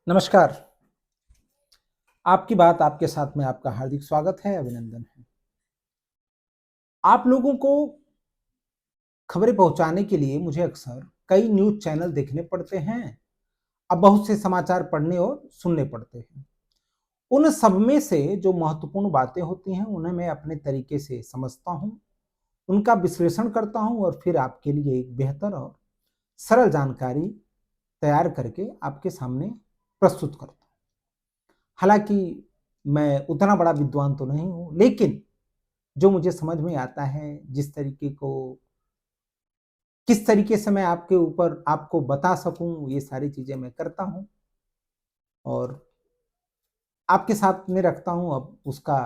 नमस्कार। आपकी बात आपके साथ में आपका हार्दिक स्वागत है, अभिनंदन है। आप लोगों को खबरें पहुंचाने के लिए मुझे अक्सर कई न्यूज़ चैनल देखने पड़ते हैं। अब बहुत से समाचार पढ़ने और सुनने पड़ते हैं। उन सब में से जो महत्वपूर्ण बातें होती हैं, उन्हें मैं अपने तरीके से समझता हूँ, उनका विश्लेषण करता हूँ और फिर आपके लिए एक बेहतर और सरल जानकारी तैयार करके आपके सामने प्रस्तुत करता हूँ। हालाँकि मैं उतना बड़ा विद्वान तो नहीं हूँ, लेकिन जो मुझे समझ में आता है, किस तरीके से मैं आपके ऊपर आपको बता सकूँ, ये सारी चीज़ें मैं करता हूँ और आपके साथ में रखता हूँ। अब उसका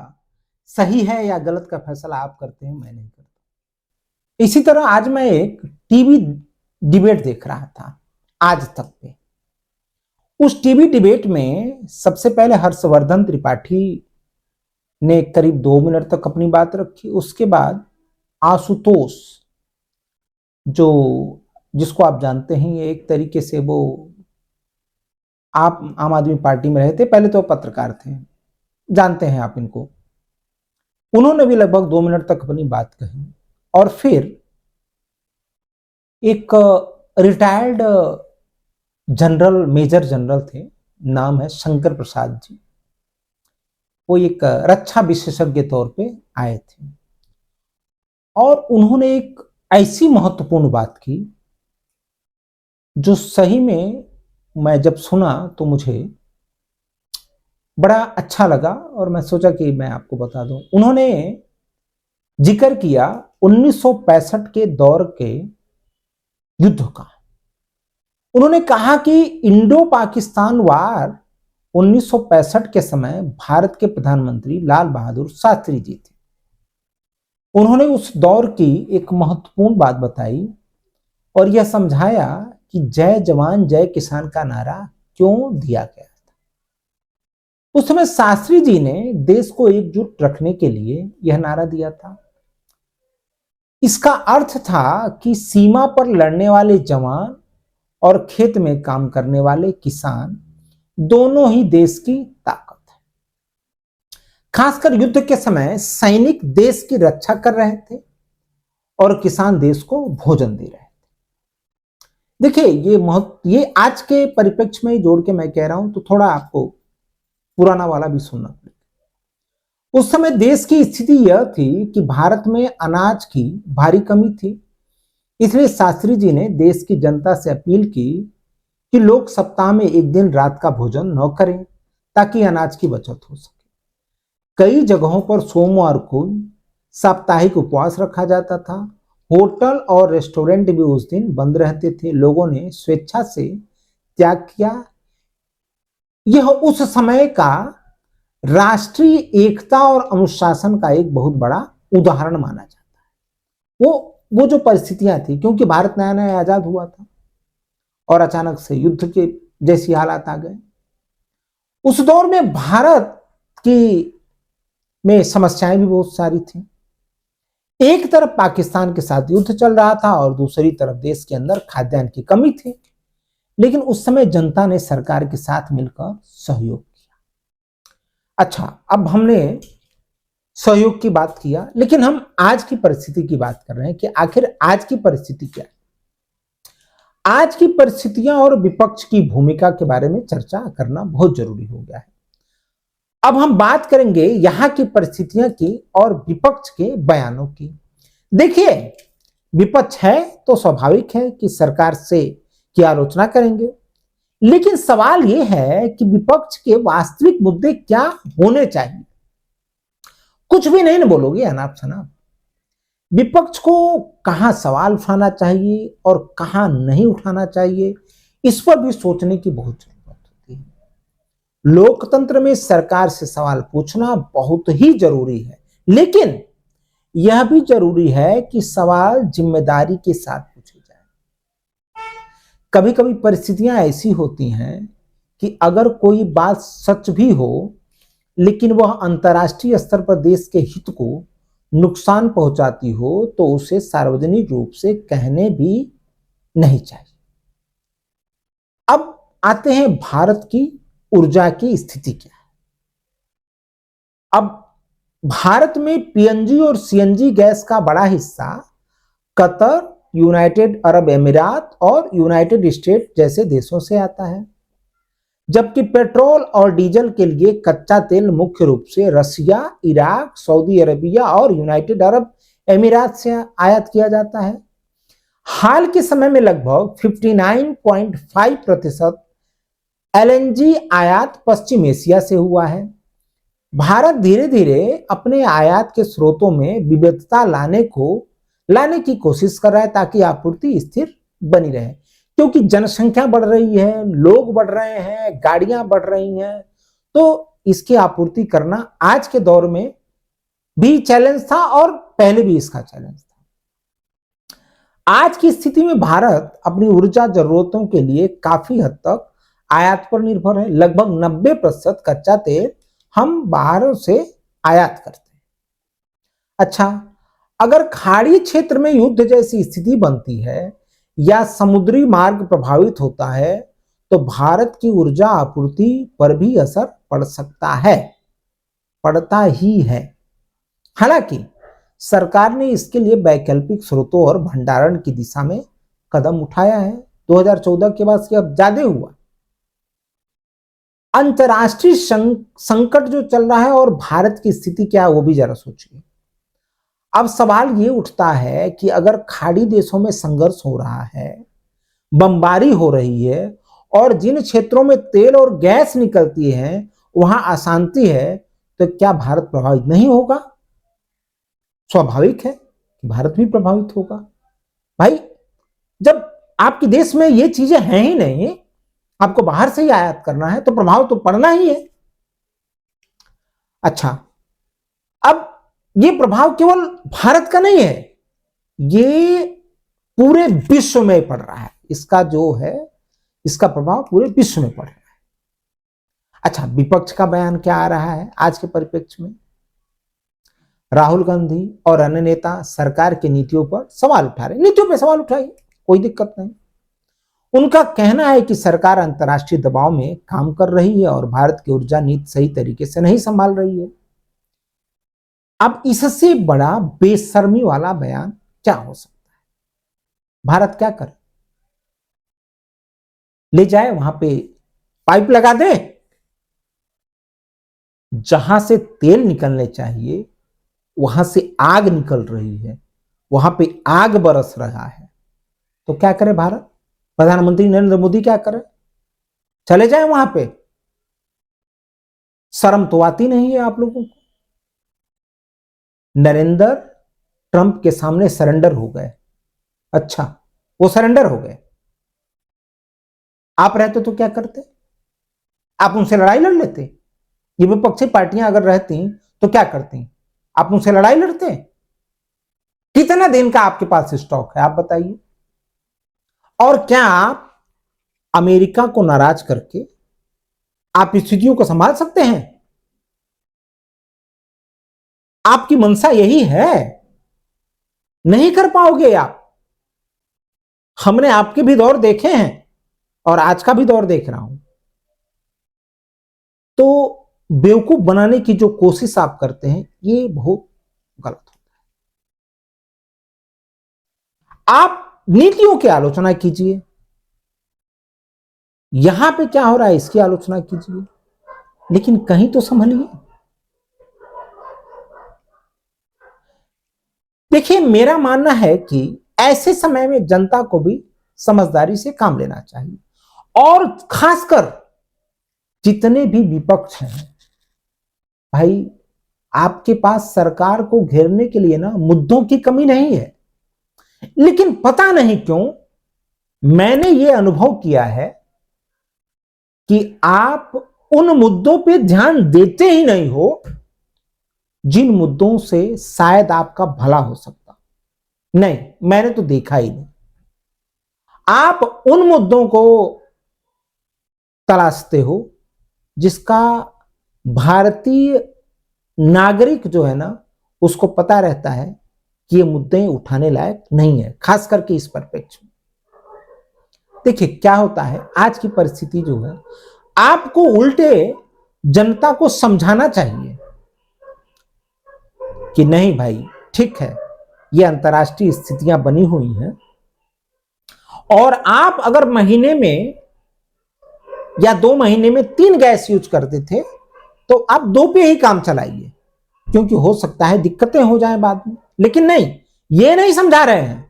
सही है या गलत का फैसला आप करते हैं, मैं नहीं करता। इसी तरह आज मैं एक टीवी डिबेट देख रहा था, आज तक पे। उस टीवी डिबेट में सबसे पहले हर्षवर्धन त्रिपाठी ने करीब 2 मिनट तक अपनी बात रखी। उसके बाद आशुतोष, जो जिसको आप जानते हैं, ये एक तरीके से वो आप आम आदमी पार्टी में रहे थे, पहले तो पत्रकार थे, जानते हैं आप इनको। उन्होंने भी लगभग 2 मिनट तक अपनी बात कही और फिर एक रिटायर्ड जनरल, मेजर जनरल थे, नाम है शंकर प्रसाद जी। वो एक रक्षा विशेषज्ञ तौर पे आए थे और उन्होंने एक ऐसी महत्वपूर्ण बात की जो सही में मैं जब सुना तो मुझे बड़ा अच्छा लगा और मैं सोचा कि मैं आपको बता दूं। उन्होंने जिक्र किया 1965 के दौर के युद्ध का। उन्होंने कहा कि इंडो पाकिस्तान वार 1965 के समय भारत के प्रधानमंत्री लाल बहादुर शास्त्री जी थे। उन्होंने उस दौर की एक महत्वपूर्ण बात बताई और यह समझाया कि जय जवान जय किसान का नारा क्यों दिया गया था। उस समय शास्त्री जी ने देश को एकजुट रखने के लिए यह नारा दिया था। इसका अर्थ था कि सीमा पर लड़ने वाले जवान और खेत में काम करने वाले किसान दोनों ही देश की ताकत है। खासकर युद्ध के समय सैनिक देश की रक्षा कर रहे थे और किसान देश को भोजन दे रहे थे। देखिए, ये आज के परिप्रेक्ष्य में जोड़ के मैं कह रहा हूं तो थोड़ा आपको पुराना वाला भी सुनना पड़ेगा। उस समय देश की स्थिति यह थी कि भारत में अनाज की भारी कमी थी। इसलिए शास्त्री जी ने देश की जनता से अपील की कि लोग सप्ताह में एक दिन रात का भोजन न करें ताकि अनाज की बचत हो सके। कई जगहों पर सोमवार को साप्ताहिक उपवास रखा जाता था। होटल और रेस्टोरेंट भी उस दिन बंद रहते थे। लोगों ने स्वेच्छा से त्याग किया। यह उस समय का राष्ट्रीय एकता और अनुशासन का एक बहुत बड़ा उदाहरण माना जाता है। वो जो परिस्थितियां थी, क्योंकि भारत नया नया आजाद हुआ था और अचानक से युद्ध के जैसी हालात आ गए। उस दौर में भारत की में समस्याएं भी बहुत सारी थी। एक तरफ पाकिस्तान के साथ युद्ध चल रहा था और दूसरी तरफ देश के अंदर खाद्यान्न की कमी थी। लेकिन उस समय जनता ने सरकार के साथ मिलकर सहयोग किया। अच्छा, अब हमने सहयोग की बात किया, लेकिन हम आज की परिस्थिति की बात कर रहे हैं कि आखिर आज की परिस्थिति क्या है। आज की परिस्थितियां और विपक्ष की भूमिका के बारे में चर्चा करना बहुत जरूरी हो गया है। अब हम बात करेंगे यहां की परिस्थितियां की और विपक्ष के बयानों की। देखिए, विपक्ष है तो स्वाभाविक है कि सरकार से की आलोचना करेंगे, लेकिन सवाल यह है कि विपक्ष के वास्तविक मुद्दे क्या होने चाहिए। कुछ भी नहीं बोलोगे अनाप शनाप। विपक्ष को कहां सवाल उठाना चाहिए और कहां नहीं उठाना चाहिए, इस पर भी सोचने की बहुत जरूरत होती है। लोकतंत्र में सरकार से सवाल पूछना बहुत ही जरूरी है, लेकिन यह भी जरूरी है कि सवाल जिम्मेदारी के साथ पूछे जाए। कभी कभी परिस्थितियां ऐसी होती हैं कि अगर कोई बात सच भी हो, लेकिन वह अंतर्राष्ट्रीय स्तर पर देश के हित को नुकसान पहुंचाती हो, तो उसे सार्वजनिक रूप से कहने भी नहीं चाहिए। अब आते हैं भारत की ऊर्जा की स्थिति क्या है। अब भारत में पीएनजी और सीएनजी गैस का बड़ा हिस्सा कतर, यूनाइटेड अरब अमीरात और यूनाइटेड स्टेट जैसे देशों से आता है, जबकि पेट्रोल और डीजल के लिए कच्चा तेल मुख्य रूप से रसिया, इराक, सऊदी अरेबिया और यूनाइटेड अरब अमीरात से आयात किया जाता है। हाल के समय में लगभग 59.5% एलएनजी आयात पश्चिम एशिया से हुआ है। भारत धीरे धीरे अपने आयात के स्रोतों में विविधता लाने की कोशिश कर रहा है ताकि आपूर्ति स्थिर बनी रहे, क्योंकि जनसंख्या बढ़ रही है, लोग बढ़ रहे हैं, गाड़ियां बढ़ रही हैं, तो इसकी आपूर्ति करना आज के दौर में भी चैलेंज था और पहले भी इसका चैलेंज था। आज की स्थिति में भारत अपनी ऊर्जा जरूरतों के लिए काफी हद तक आयात पर निर्भर है। लगभग 90% कच्चा तेल हम बाहर से आयात करते हैं। अच्छा, अगर खाड़ी क्षेत्र में युद्ध जैसी स्थिति बनती है या समुद्री मार्ग प्रभावित होता है तो भारत की ऊर्जा आपूर्ति पर भी असर पड़ सकता है, पड़ता ही है। हालांकि सरकार ने इसके लिए वैकल्पिक स्रोतों और भंडारण की दिशा में कदम उठाया है। 2014 के बाद से अब ज्यादा हुआ। अंतर्राष्ट्रीय संकट जो चल रहा है और भारत की स्थिति क्या है वो भी जरा सोचिए। अब सवाल ये उठता है कि अगर खाड़ी देशों में संघर्ष हो रहा है, बमबारी हो रही है और जिन क्षेत्रों में तेल और गैस निकलती है वहां अशांति है, तो क्या भारत प्रभावित नहीं होगा? स्वाभाविक है कि भारत भी प्रभावित होगा। भाई, जब आपके देश में ये चीजें हैं ही नहीं, आपको बाहर से ही आयात करना है, तो प्रभाव तो पड़ना ही है। अच्छा, अब ये प्रभाव केवल भारत का नहीं है, ये पूरे विश्व में पड़ रहा है। इसका प्रभाव पूरे विश्व में पड़ रहा है। अच्छा, विपक्ष का बयान क्या आ रहा है आज के परिप्रेक्ष्य में? राहुल गांधी और अन्य नेता सरकार की नीतियों पर सवाल उठा रहे हैं। नीतियों पर सवाल उठाइए, कोई दिक्कत नहीं। उनका कहना है कि सरकार अंतर्राष्ट्रीय दबाव में काम कर रही है और भारत की ऊर्जा नीति सही तरीके से नहीं संभाल रही है। अब इससे बड़ा बेशर्मी वाला बयान क्या हो सकता है? भारत क्या करे? ले जाए वहां पे पाइप लगा दे, जहां से तेल निकलने चाहिए वहां से आग निकल रही है, वहां पे आग बरस रहा है, तो क्या करे भारत? प्रधानमंत्री नरेंद्र मोदी क्या करे? चले जाए वहां पे? शर्म तो आती नहीं है आप लोगों को? नरेंद्र ट्रंप के सामने सरेंडर हो गए। अच्छा, वो सरेंडर हो गए। आप रहते तो क्या करते? आप उनसे लड़ाई लड़ लेते? ये विपक्षी पार्टियां अगर रहती तो क्या करती? आप उनसे लड़ाई लड़ते? कितना दिन का आपके पास स्टॉक है आप बताइए? और क्या आप अमेरिका को नाराज करके आप स्थितियों को संभाल सकते हैं? आपकी मंशा यही है? नहीं कर पाओगे आप। हमने आपके भी दौर देखे हैं और आज का भी दौर देख रहा हूं। तो बेवकूफ बनाने की जो कोशिश आप करते हैं ये बहुत गलत होता है। आप नीतियों की आलोचना कीजिए, यहां पे क्या हो रहा है इसकी आलोचना कीजिए, लेकिन कहीं तो संभलिए। देखिए, मेरा मानना है कि ऐसे समय में जनता को भी समझदारी से काम लेना चाहिए और खासकर जितने भी विपक्ष हैं, भाई आपके पास सरकार को घेरने के लिए ना मुद्दों की कमी नहीं है, लेकिन पता नहीं क्यों मैंने ये अनुभव किया है कि आप उन मुद्दों पे ध्यान देते ही नहीं हो जिन मुद्दों से शायद आपका भला हो सकता। नहीं, मैंने तो देखा ही नहीं। आप उन मुद्दों को तलाशते हो जिसका भारतीय नागरिक जो है ना उसको पता रहता है कि ये मुद्दे उठाने लायक नहीं है, खास करके इस परिप्रेक्ष्य में। देखिए क्या होता है, आज की परिस्थिति जो है, आपको उल्टे जनता को समझाना चाहिए कि नहीं भाई, ठीक है, ये अंतर्राष्ट्रीय स्थितियां बनी हुई हैं, और आप अगर महीने में या 2 महीने में 3 गैस यूज करते थे तो आप 2 पे ही काम चलाइए, क्योंकि हो सकता है दिक्कतें हो जाएं बाद में। लेकिन नहीं, ये नहीं समझा रहे हैं,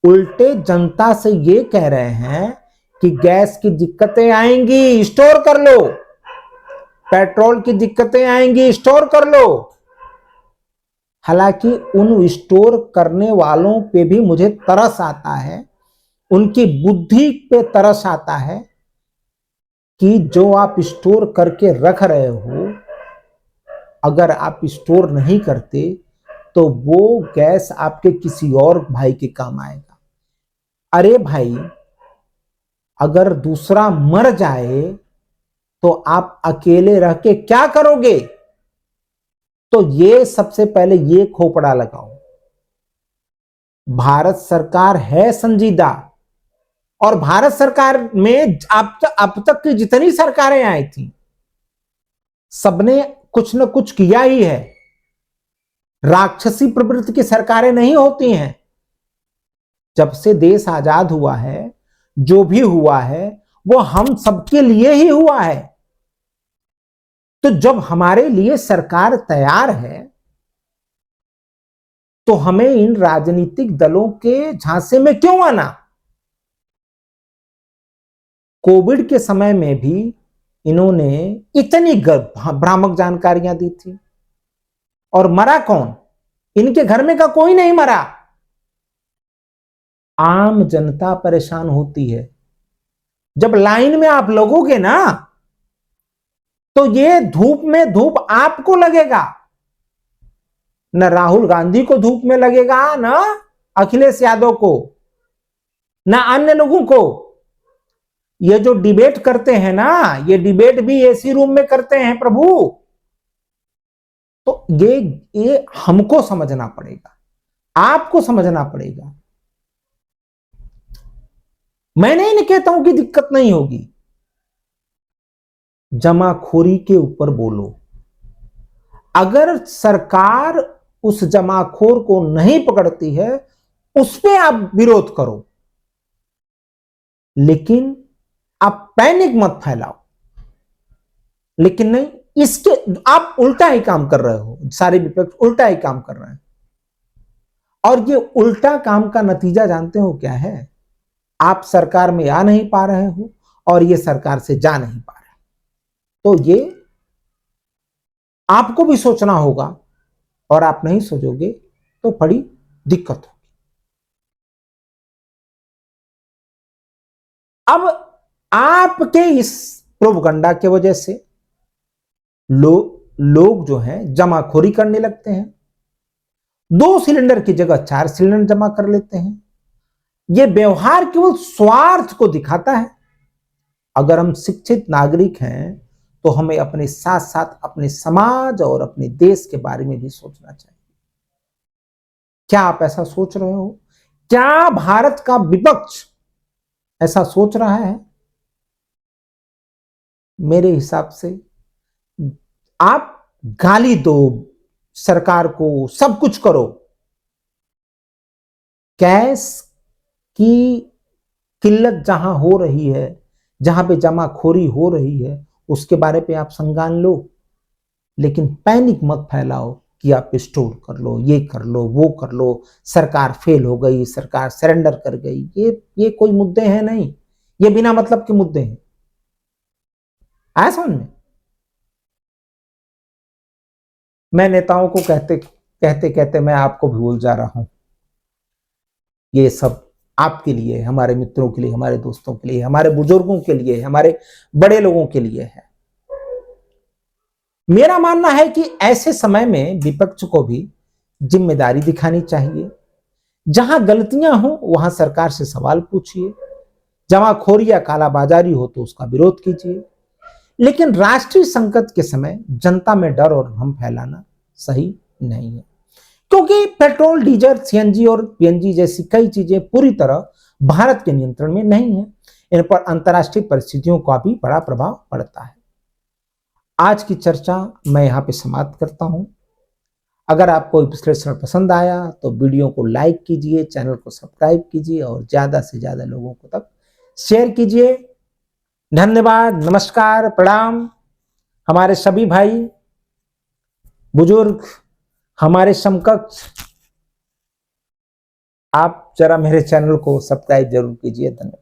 उल्टे जनता से ये कह रहे हैं कि गैस की दिक्कतें आएंगी, स्टोर कर लो, पेट्रोल की दिक्कतें आएंगी, स्टोर कर लो। हालांकि उन स्टोर करने वालों पे भी मुझे तरस आता है, उनकी बुद्धि पे तरस आता है कि जो आप स्टोर करके रख रहे हो, अगर आप स्टोर नहीं करते तो वो गैस आपके किसी और भाई के काम आएगा। अरे भाई, अगर दूसरा मर जाए तो आप अकेले रह के क्या करोगे? तो ये सबसे पहले ये खोपड़ा लगाओ, भारत सरकार है संजीदा, और भारत सरकार में अब तक की जितनी सरकारें आई थी सबने कुछ न कुछ किया ही है। राक्षसी प्रवृत्ति की सरकारें नहीं होती हैं। जब से देश आजाद हुआ है, जो भी हुआ है वो हम सबके लिए ही हुआ है। तो जब हमारे लिए सरकार तैयार है तो हमें इन राजनीतिक दलों के झांसे में क्यों आना? कोविड के समय में भी इन्होंने इतनी भ्रामक जानकारियां दी थी, और मरा कौन? इनके घर में का कोई नहीं मरा। आम जनता परेशान होती है। जब लाइन में आप लगोगे ना तो ये धूप में धूप आपको लगेगा, न राहुल गांधी को धूप में लगेगा, न अखिलेश यादव को, न अन्य लोगों को। ये जो डिबेट करते हैं ना, ये डिबेट भी एसी रूम में करते हैं प्रभु। तो ये हमको समझना पड़ेगा, आपको समझना पड़ेगा। मैं नहीं कहता हूं कि दिक्कत नहीं होगी, जमाखोरी के ऊपर बोलो। अगर सरकार उस जमाखोर को नहीं पकड़ती है, उस पर आप विरोध करो, लेकिन आप पैनिक मत फैलाओ। लेकिन नहीं, इसके आप उल्टा ही काम कर रहे हो, सारे विपक्ष उल्टा ही काम कर रहे हैं। और ये उल्टा काम का नतीजा जानते हो क्या है? आप सरकार में आ नहीं पा रहे हो और ये सरकार से जा नहीं पा रहे। तो ये आपको भी सोचना होगा, और आप नहीं सोचोगे तो बड़ी दिक्कत होगी। अब आपके इस प्रोपगंडा की वजह से लोग जो हैं जमाखोरी करने लगते हैं, 2 सिलेंडर की जगह 4 सिलेंडर जमा कर लेते हैं। यह व्यवहार केवल स्वार्थ को दिखाता है। अगर हम शिक्षित नागरिक हैं तो हमें अपने साथ साथ अपने समाज और अपने देश के बारे में भी सोचना चाहिए। क्या आप ऐसा सोच रहे हो? क्या भारत का विपक्ष ऐसा सोच रहा है? मेरे हिसाब से आप गाली दो सरकार को, सब कुछ करो, गैस की किल्लत जहां हो रही है, जहां पे जमाखोरी हो रही है, उसके बारे पे आप संज्ञान लो, लेकिन पैनिक मत फैलाओ कि आप स्टोर कर लो, ये कर लो, वो कर लो, सरकार फेल हो गई, सरकार सरेंडर कर गई। ये कोई मुद्दे हैं नहीं, ये बिना मतलब के मुद्दे हैं। आया समझ में? मैं नेताओं को कहते कहते मैं आपको भूल जा रहा हूं। ये सब आपके लिए, हमारे मित्रों के लिए, हमारे दोस्तों के लिए, हमारे बुजुर्गों के लिए, हमारे बड़े लोगों के लिए है। मेरा मानना है कि ऐसे समय में विपक्ष को भी जिम्मेदारी दिखानी चाहिए। जहां गलतियां हो वहां सरकार से सवाल पूछिए, जमाखोरी या कालाबाजारी हो तो उसका विरोध कीजिए, लेकिन राष्ट्रीय संकट के समय जनता में डर और भ्रम फैलाना सही नहीं है। क्योंकि पेट्रोल, डीजल, सीएनजी और पीएनजी जैसी कई चीजें पूरी तरह भारत के नियंत्रण में नहीं है। इन पर अंतर्राष्ट्रीय परिस्थितियों का भी बड़ा प्रभाव पड़ता है। आज की चर्चा मैं यहाँ पे समाप्त करता हूँ। अगर आपको विश्लेषण पसंद आया तो वीडियो को लाइक कीजिए, चैनल को सब्सक्राइब कीजिए और ज्यादा से ज्यादा लोगों को तक शेयर कीजिए। धन्यवाद, नमस्कार, प्रणाम। हमारे सभी भाई बुजुर्ग, हमारे समकक्ष, आप जरा मेरे चैनल को सब्सक्राइब जरूर कीजिए। धन्यवाद।